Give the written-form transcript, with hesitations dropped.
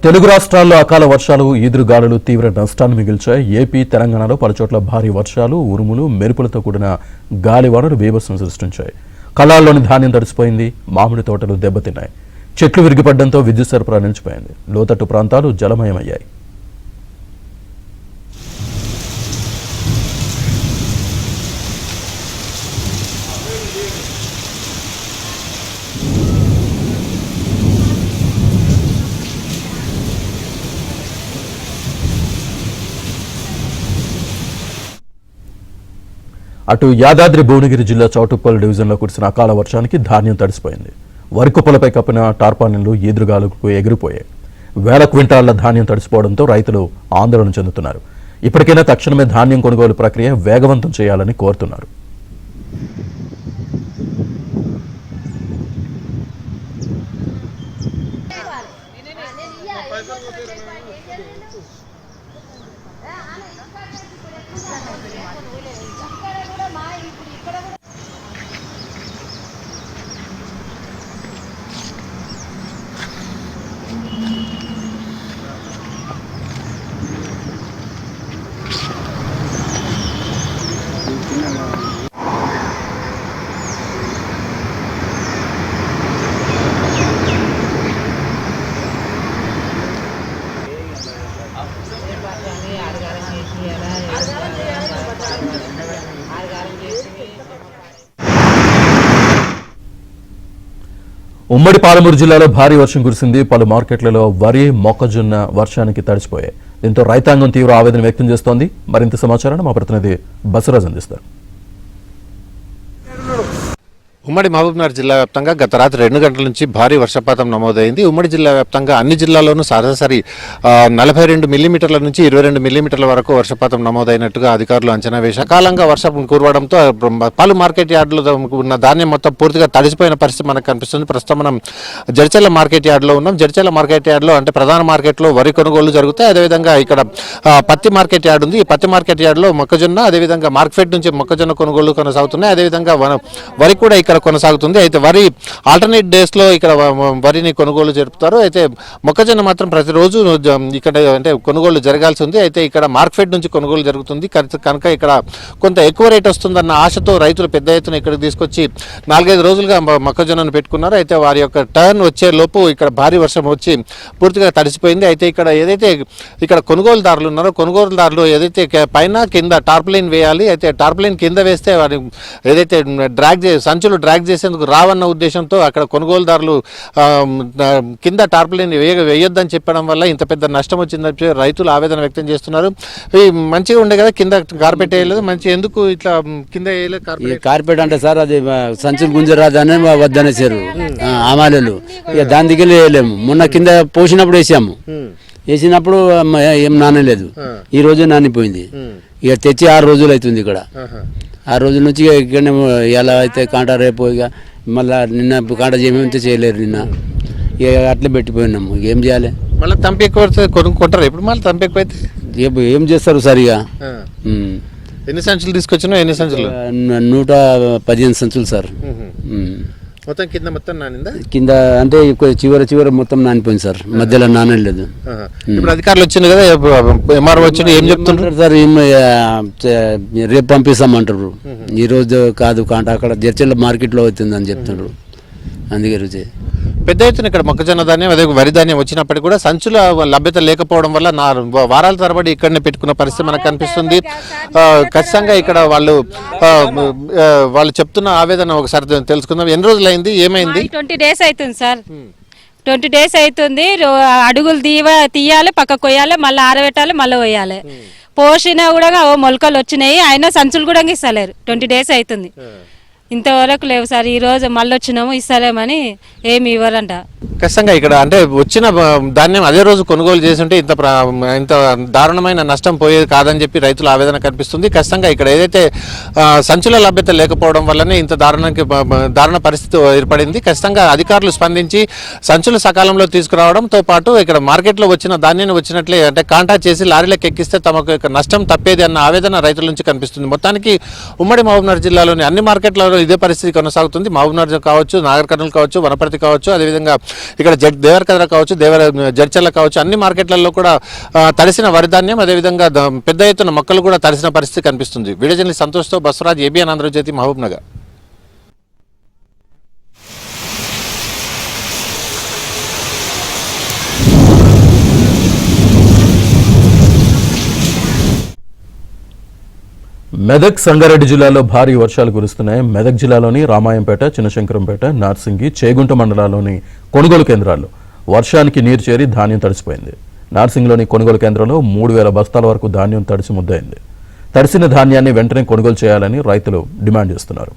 తెలుగు రాష్ట్రాల్లో అకాల వర్షాలు ఈదురుగాలులు తీవ్ర నష్టాన్ని మిగిల్చాయి. ఏపీ, తెలంగాణలో పలుచోట్ల భారీ వర్షాలు, ఉరుములు, మెరుపులతో కూడిన గాలివానలు బీభత్సం సృష్టించాయి. కళ్ళాల్లోని ధాన్యం తడిసిపోయింది, మామిడి తోటలు దెబ్బతిన్నాయి. చెట్లు విరిగిపడడంతో విద్యుత్ సరఫరా నిలిచిపోయింది. లోతట్టు ప్రాంతాలు జలమయమయ్యాయి. అటు యాదాద్రి భువనగిరి జిల్లా చౌటుప్పల్ డివిజన్లో కురిసిన అకాల వర్షానికి ధాన్యం తడిసిపోయింది. వరి కుప్పలపై కప్పిన టార్పాలిన్లు ఈదురుగాలులకు ఎగిరిపోయాయి. వేల క్వింటాళ్ల ధాన్యం తడిసిపోవడంతో రైతులు ఆందోళన చెందుతున్నారు. ఇప్పటికైనా తక్షణమే ధాన్యం కొనుగోలు ప్రక్రియ వేగవంతం చేయాలని కోరుతున్నారు. ఉమ్మడి పాలమూరు జిల్లాలో భారీ వర్షం కురిసింది. పలు మార్కెట్లలో వరి, మొక్కజొన్న వర్షానికి తడిసిపోయాయి. దీంతో రైతాంగం తీవ్ర ఆవేదన వ్యక్తం చేస్తోంది. మరింత సమాచారాన్ని మా ప్రతినిధి బసవరాజ్ అందిస్తారు. ఉమ్మడి మహబూబ్నగర్ జిల్లా వ్యాప్తంగా గత రాత్రి 2 గంటల నుంచి భారీ వర్షపాతం నమోదైంది. ఉమ్మడి జిల్లా వ్యాప్తంగా అన్ని జిల్లాల్లోనూ సరాసరి 42 మిల్లీమీటర్ల నుంచి 22 మిల్లీమీటర్ల వరకు వర్షపాతం నమోదైనట్టుగా అధికారులు అంచనా వేశారు. సకాలంగా వర్షం కురవడంతో పలు మార్కెట్ యార్డులో ఉన్న ధాన్యం మొత్తం పూర్తిగా తడిసిపోయిన పరిస్థితి మనకు కనిపిస్తుంది. ప్రస్తుతం మనం జడ్చర్ల మార్కెట్ యార్డులో ఉన్నాం. జడ్చర్ల మార్కెట్ యార్డులో అంటే ప్రధాన మార్కెట్లో వరి కొనుగోలు జరుగుతాయి. అదేవిధంగా ఇక్కడ పత్తి మార్కెట్ యార్డు ఉంది. ఈ పత్తి మార్కెట్ యార్డులో మొక్కజొన్న, అదేవిధంగా మార్కెట్ నుంచి మొక్కజొన్న కొనుగోలు కొనసాగుతున్నాయి. అదేవిధంగా వరి కూడా ఇక్కడ కొనసాగుతుంది. అయితే వరి ఆల్టర్నేట్ డేస్లో ఇక్కడ వరిని కొనుగోలు జరుపుతారు. అయితే మొక్కజొన్న మాత్రం ప్రతిరోజు ఇక్కడ అంటే కొనుగోలు జరగాల్సి ఉంది. అయితే ఇక్కడ మార్కెట్ నుంచి కొనుగోలు జరుగుతుంది కనుక ఇక్కడ కొంత ఎక్కువ రేట్ వస్తుందన్న ఆశతో రైతులు పెద్ద ఎత్తున ఇక్కడికి తీసుకొచ్చి 4-5 రోజులుగా మొక్కజొన్నను పెట్టుకున్నారు. అయితే వారి యొక్క టర్న్ వచ్చే లోపు ఇక్కడ భారీ వర్షం వచ్చి పూర్తిగా తడిసిపోయింది. అయితే ఇక్కడ కొనుగోలుదారులు ఉన్నారో కొనుగోలుదారులు ఏదైతే పైన కింద టార్ప్లైన్ వేయాలి. అయితే టార్ప్లైన్ కింద వేస్తే వారి ఏదైతే సంచులు డ్రాగ్ చేసేందుకు రావన్న ఉద్దేశంతో అక్కడ కొనుగోలుదారులు కింద టార్ప్లైన్ వేయొద్దని చెప్పడం వల్ల ఇంత పెద్ద నష్టం వచ్చిందని చెప్పి రైతులు ఆవేదన వ్యక్తం చేస్తున్నారు. మంచిగా ఉండే కదా కింద కార్పెట్ వేయలేదు, మంచి ఎందుకు ఇట్లా కింద వేయలేదు కార్పెట్ అంటే సార్ అది సంచులు గుంజరాదని వద్దనేసారు అమాలీలు. ఇక దాని దగ్గర వేయలేము. మొన్న కింద పోసినప్పుడు వేసినప్పుడు ఏం నానలేదు. ఈ రోజు నానిపోయింది. ఇక తెచ్చి 6 రోజులు అవుతుంది. ఇక్కడ 6 రోజుల నుంచి ఇక్కడనే ఎలా అయితే కాంటా రేపు ఇక మళ్ళీ నిన్న కాంటా చేయలేరు. నిన్న ఇక అట్లే పెట్టిపోయినాము. ఇక ఏం చేయాలి? మళ్ళీ తంపి ఎక్కువ కొనుక్కుంటారు. ఇప్పుడు మళ్ళీ తంపి ఎక్కువైతే ఏం చేస్తారు సార్? ఇక ఎన్ని సంచులు తీసుకొచ్చినా? ఎన్ని సంచులు? 115 సంచులు సార్. మొత్తం కింద మొత్తం నానిందా? కింద అంటే చివరి మొత్తం నానిపోయింది సార్. మధ్యలో నానలేదు. ఇప్పుడు అధికారులు వచ్చింది కదా, ఎంఆర్ఓ వచ్చి ఏం చెప్తుంటారు సార్? రేపు పంపిస్తామంటారు. ఈ రోజు కాదు కాంట అక్కడ జడ్చర్ల మార్కెట్లో అవుతుంది అని చెప్తున్నారు. అందుకే రుచి పెద్ద ఎత్తున ఇక్కడ మొక్కజొన్న ధాన్యం, అదే వరి ధాన్యం వచ్చినప్పటికీ కూడా సంచుల లభ్యత లేకపోవడం వల్ల వారాల తరబడి ఇక్కడనే పెట్టుకున్న పరిస్థితి మనకు కనిపిస్తుంది. ఖచ్చితంగా ఇక్కడ వాళ్ళు చెప్తున్న ఆవేదన ఒకసారి తెలుసుకుందాం. ఎన్ని రోజులు అయింది, ఏమైంది? 20 days అవుతుంది సార్. 20 days అవుతుంది. అడుగులు తీయాలి, పక్క కొయ్యాలి, మళ్ళీ ఆరబెట్టాలి, మళ్ళీ పోయాలి. పోసినా కూడా మొలకలు వచ్చినాయి. అయినా సంచులు కూడా ఇస్తలేరు. 20 days అవుతుంది. ఇంతవరకు లేవు సార్. ఈ రోజు మళ్ళీ వచ్చినాము, ఇస్తలేమని ఏమి ఇవ్వరంట. ఖచ్చితంగా ఇక్కడ అంటే వచ్చిన ధాన్యం అదే రోజు కొనుగోలు చేసి ఉంటే ఇంత దారుణమైన నష్టం పోయేది కాదని చెప్పి రైతుల ఆవేదన కనిపిస్తుంది. ఖచ్చితంగా ఇక్కడ ఏదైతే సంచుల లభ్యత లేకపోవడం వల్లనే ఇంత దారుణ పరిస్థితి ఏర్పడింది. ఖచ్చితంగా అధికారులు స్పందించి సంచులు సకాలంలో తీసుకురావడంతో పాటు ఇక్కడ మార్కెట్లో వచ్చిన ధాన్యాన్ని వచ్చినట్లే అంటే కాంటాక్ట్ చేసి లారీలకు ఎక్కిస్తే తమకు నష్టం తప్పేది అన్న ఆవేదన రైతుల నుంచి కనిపిస్తుంది. మొత్తానికి ఉమ్మడి మహబూబ్నగర్ జిల్లాలోని అన్ని మార్కెట్లలో ఇదే పరిస్థితి కొనసాగుతుంది. మహబూబ్నగర్ కావచ్చు, నాగర్ కర్నూలు కావచ్చు, వనపర్తి కావచ్చు, అదేవిధంగా ఇక్కడ దేవరకద్ర కావచ్చు, జడ్చర్ల కావచ్చు, అన్ని మార్కెట్లలో కూడా తడిసిన వరిధాన్యం, అదేవిధంగా పెద్ద ఎత్తున మొక్కలు కూడా తడిసిన పరిస్థితి కనిపిస్తుంది. వీడియో జర్నలిస్ట్ సంతోష్తో బసవరాజ్, ఏబిఎన్ ఆంధ్రజ్యోతి, మహబూబ్నగర్. మెదక్ సంగారెడ్డి జిల్లాలో భారీ వర్షాలు కురుస్తున్నాయి. మెదక్ జిల్లాలోని రామాయంపేట, చిన్నశంకరంపేట, నార్సింగి, చేగుంట మండలాల్లోని కొనుగోలు కేంద్రాల్లో వర్షానికి నీరు చేరి ధాన్యం తడిసిపోయింది. నార్సింగిలోని కొనుగోలు కేంద్రంలో 3000 బస్తాల వరకు ధాన్యం తడిసి ముద్దయింది. తడిసిన ధాన్యాన్ని వెంటనే కొనుగోలు చేయాలని రైతులు డిమాండ్ చేస్తున్నారు.